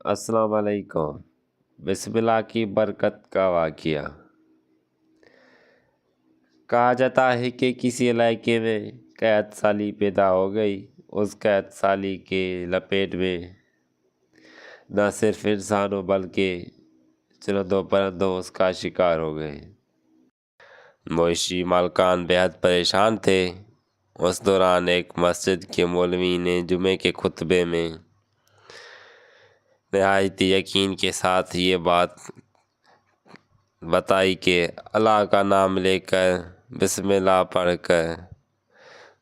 السلام علیکم۔ بسم اللہ کی برکت کا واقعہ۔ کہا جاتا ہے کہ کسی علاقے میں قحط سالی پیدا ہو گئی۔ اس قحط سالی کے لپیٹ میں نہ صرف انسانوں بلکہ چرندوں پرندوں اس کا شکار ہو گئے۔ مویشی مالکان بہت پریشان تھے۔ اس دوران ایک مسجد کے مولوی نے جمعے کے خطبے میں نہایت یقین کے ساتھ یہ بات بتائی کہ اللہ کا نام لے کر بسم اللہ پڑھ کر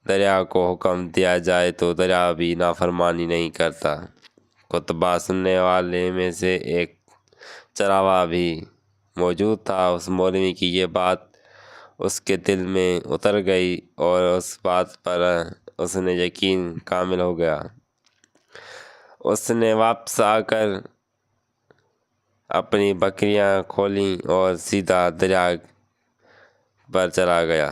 دریا کو حکم دیا جائے تو دریا بھی نافرمانی نہیں کرتا۔ خطبہ سننے والے میں سے ایک چراواہ بھی موجود تھا۔ اس مولوی کی یہ بات اس کے دل میں اتر گئی اور اس بات پر اس نے یقین کامل ہو گیا۔ اس نے واپس آ کر اپنی بکریاں کھولیں اور سیدھا دریا پر چلا گیا۔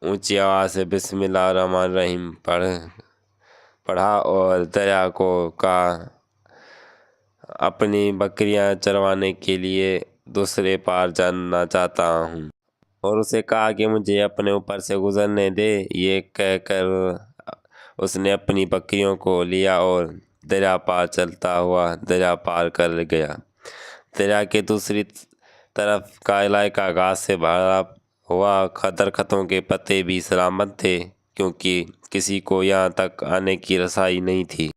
اونچی آواز سے بسم اللہ الرحمن الرحیم پڑھا اور دریا کو کہا اپنی بکریاں چروانے کے لیے دوسرے پار جانا چاہتا ہوں، اور اسے کہا کہ مجھے اپنے اوپر سے گزرنے دے۔ یہ کہہ کر اس نے اپنی بکریوں کو لیا اور دریا پار چلتا ہوا دریا پار کر گیا۔ دریا کے دوسری طرف کا علاقہ گھاس سے بھرا ہوا، درختوں کے پتے بھی سلامت تھے کیونکہ کسی کو یہاں تک آنے کی رسائی نہیں تھی۔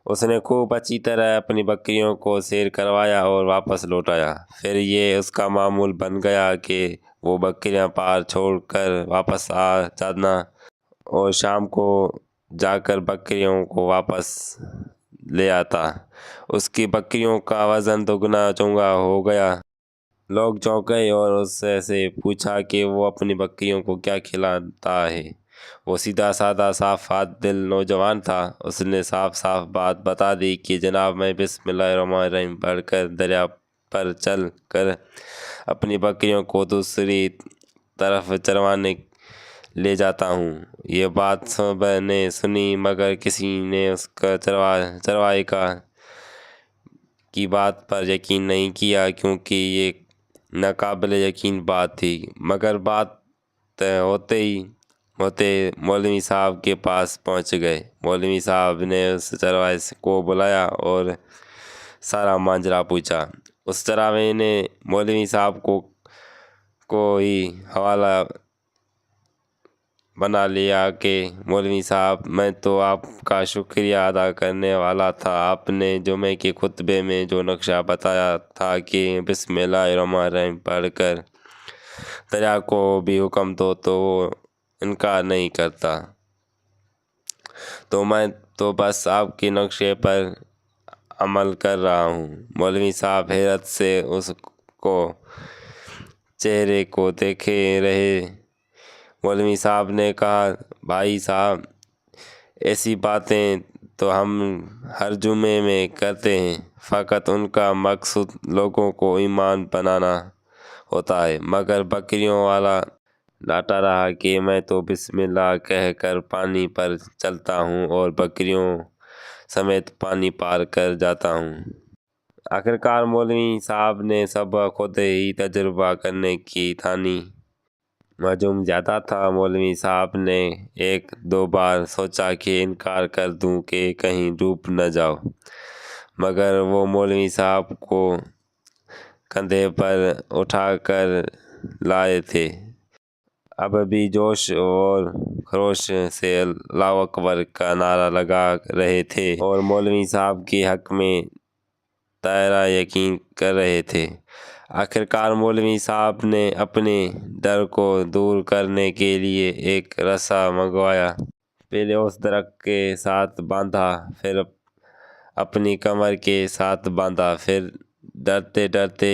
اس نے خوب اچھی طرح اپنی بکریوں کو سیر کروایا اور واپس لوٹایا۔ پھر یہ اس کا معمول بن گیا کہ وہ بکریاں پار چھوڑ کر واپس آ جانا اور شام کو جا کر بکریوں کو واپس لے آتا۔ اس کی بکریوں کا وزن دگنا چوگنا ہو گیا۔ لوگ چونک گئے اور اس سے پوچھا کہ وہ اپنی بکریوں کو کیا کھلاتا ہے۔ وہ سیدھا سادہ صاف دل نوجوان تھا۔ اس نے صاف بات بتا دی کہ جناب میں بسم اللہ الرحمن الرحیم پڑھ کر دریا پر چل کر اپنی بکریوں کو دوسری طرف چروانے لے جاتا ہوں۔ یہ بات سب نے سنی مگر کسی نے اس کا چرواہے کی بات پر یقین نہیں کیا کیونکہ یہ ناقابل یقین بات تھی۔ مگر بات ہوتے ہی مولوی صاحب کے پاس پہنچ گئے۔ مولوی صاحب نے اس چرواہے کو بلایا اور سارا ماجرا پوچھا۔ اس چرواہے نے مولوی صاحب کو ہی حوالہ بنا لیا کہ مولوی صاحب میں تو آپ کا شکریہ ادا کرنے والا تھا۔ آپ نے جمعے کے خطبے میں جو نقشہ بتایا تھا کہ بسم اللہ الرحمن الرحیم پڑھ کر دریا کو بھی حکم دو تو وہ انکار نہیں کرتا، تو میں تو بس آپ کے نقشے پر عمل کر رہا ہوں۔ مولوی صاحب حیرت سے اس کو چہرے کو دیکھے رہے۔ مولوی صاحب نے کہا بھائی صاحب ایسی باتیں تو ہم ہر جمعے میں کرتے ہیں، فقط ان کا مقصد لوگوں کو ایمان بنانا ہوتا ہے۔ مگر بکریوں والا ڈاٹا رہا کہ میں تو بسم اللہ کہہ کر پانی پر چلتا ہوں اور بکریوں سمیت پانی پار کر جاتا ہوں۔ آخرکار مولوی صاحب نے سب خود ہی تجربہ کرنے کی ٹھانی۔ ہجوم زیادہ تھا۔ مولوی صاحب نے ایک دو بار سوچا کہ انکار کر دوں کہ کہیں ڈوب نہ جاؤں، مگر وہ مولوی صاحب کو کندھے پر اٹھا کر لائے تھے۔ اب بھی جوش اور خروش سے اللہ اکبر کا نعرہ لگا رہے تھے اور مولوی صاحب کے حق میں دائرہ یقین کر رہے تھے۔ آخرکار مولوی صاحب نے اپنے ڈر کو دور کرنے کے لیے ایک رسا منگوایا۔ پہلے اس درخت کے ساتھ باندھا، پھر اپنی کمر کے ساتھ باندھا، پھر ڈرتے ڈرتے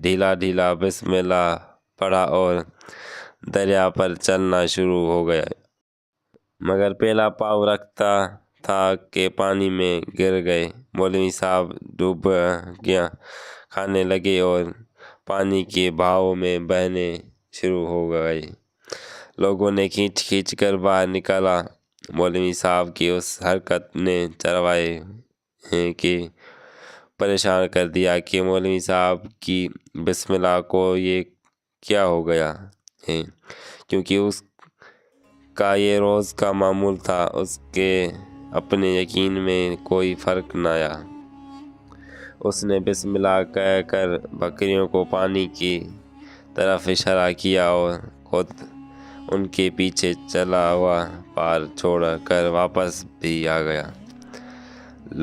ڈھیلا بسم اللہ پڑھا اور دریا پر چلنا شروع ہو گیا۔ مگر پہلا پاؤں رکھتا تھا کہ پانی میں گر گئے۔ مولوی صاحب ڈبکیاں کھانے لگے اور پانی کے بہاؤ میں بہنے شروع ہو گئے۔ لوگوں نے کھینچ کر باہر نکالا۔ مولوی صاحب کی اس حرکت نے چرواہے کے پریشان کر دیا کہ مولوی صاحب کی بسم اللہ کو یہ کیا ہو گیا ہے، کیونکہ اس کا یہ روز کا معمول تھا۔ اس کے اپنے یقین میں کوئی فرق نہ آیا۔ اس نے بسم اللہ کہہ کر بکریوں کو پانی کی طرف اشارہ کیا اور خود ان کے پیچھے چلا ہوا پار چھوڑ کر واپس بھی آ گیا۔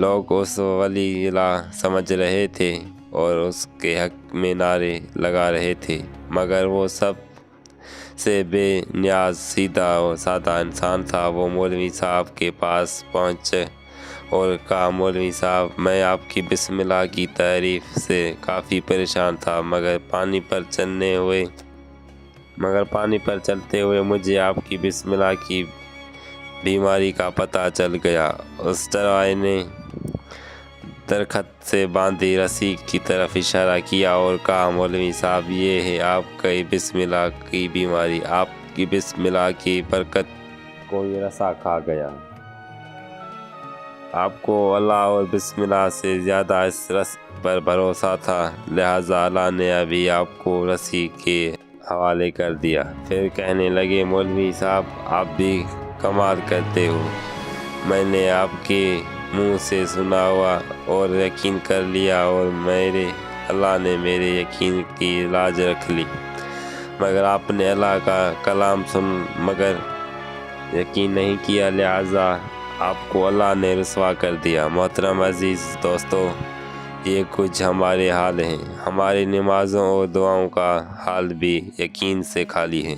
لوگ اس ولی اللہ سمجھ رہے تھے اور اس کے حق میں نعرے لگا رہے تھے، مگر وہ سب سے بے نیاز سیدھا اور سادہ انسان تھا۔ وہ مولوی صاحب کے پاس پہنچے اور کہا، مولوی صاحب، میں آپ کی بسم اللہ کی تعریف سے کافی پریشان تھا، مگر پانی پر چلتے ہوئے مجھے آپ کی بسم اللہ کی بیماری کا پتہ چل گیا۔ اس چرواہے نے درخت سے باندھی رسی کی طرف اشارہ کیا اور کہا، مولوی صاحب، یہ ہے آپ کی بسم اللہ کی بیماری۔ آپ کی بسم اللہ کی برکت کو یہ رسا کھا گیا۔ آپ کو اللہ اور بسم اللہ سے زیادہ اس رس پر بھروسہ تھا، لہٰذا اللہ نے ابھی آپ کو رسی کے حوالے کر دیا۔ پھر کہنے لگے، مولوی صاحب، آپ بھی کمال کرتے ہو۔ میں نے آپ کے منہ سے سنا ہوا اور یقین کر لیا، اور اللہ نے میرے یقین کی لاج رکھ لی، مگر آپ نے اللہ کا کلام سن مگر یقین نہیں کیا، لہٰذا آپ کو اللہ نے رسوا کر دیا۔ محترم عزیز دوستو، یہ کچھ ہمارے حال ہیں۔ ہماری نمازوں اور دعاؤں کا حال بھی یقین سے خالی ہے۔